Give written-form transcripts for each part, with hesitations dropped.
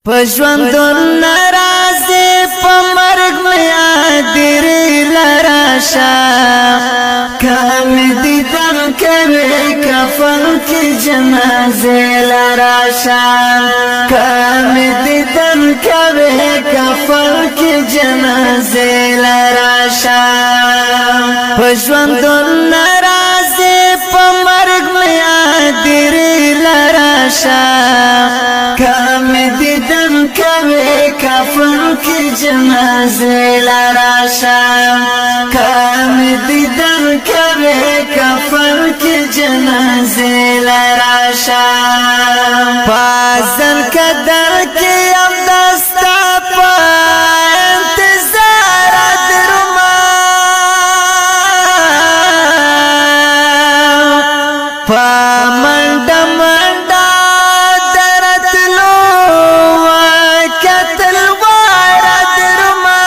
پژوندون ناراضي په مرګ میا دیر لراشا کام دي دم کوي کفن کې جنازه لراشا کام دي دم کوي کفن کې جنازه لراشا پژوندون ناراضي په مرګ میا دیر لراشا کام دي دم کوي کفن کې جنازه لراشا کام دي دم کوي کفن کې جنازه لراشا فازن قدر کې ام دستا په انتظار درما پمنډ منډا درتلو وکتل وار درما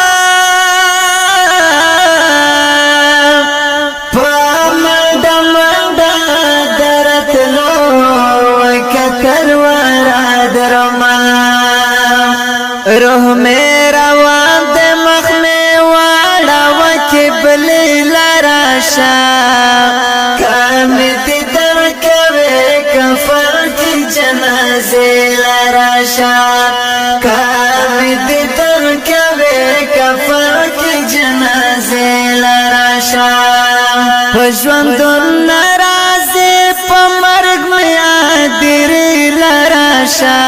پمنډ منډا درتلو وکتل وار درما روح میرا وان د مخ می واړه وکبل لراشا کام دي در کوي کفر کی جنازه لراشا کام دي در کوي کفر کی جنازه لراشا پژوندون ناراضي په مرګ میا دیر لراشا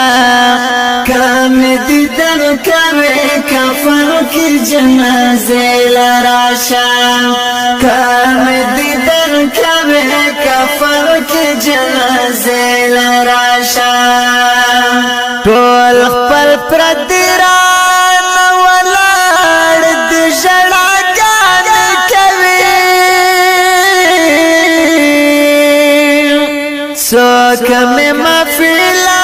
کام دي در کوي کفر کی جنازه لراشا کام دي در کوي کفر کی جنازه لراشا ټول خپل پردیران ولاړ د ژړاګان کوي څوک مې مفیلا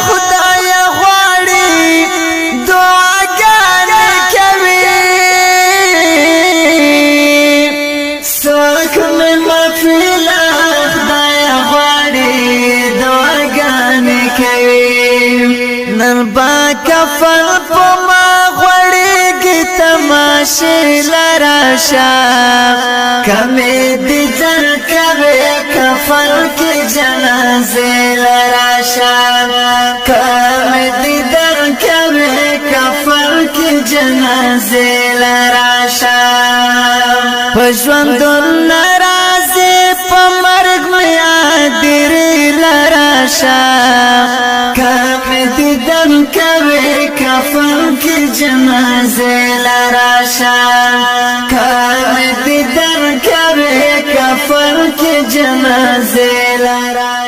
خدای غواړي دعاګان کوي څوک مې مفیلا خدای غواړي دعاګان کوي نن با کفن په ما غوړېږي تماشې لراشا کمې دي در کوي کفن کې جنازې لراشا کمې دي در کوي کفن کې جنازې لراشا پژوندون ناراضي په مرګ میا دیر لراشا کمې دي دم کوي کفن کې جنازه لراشا کمې دي در کوي کفن کې جنازه لراشا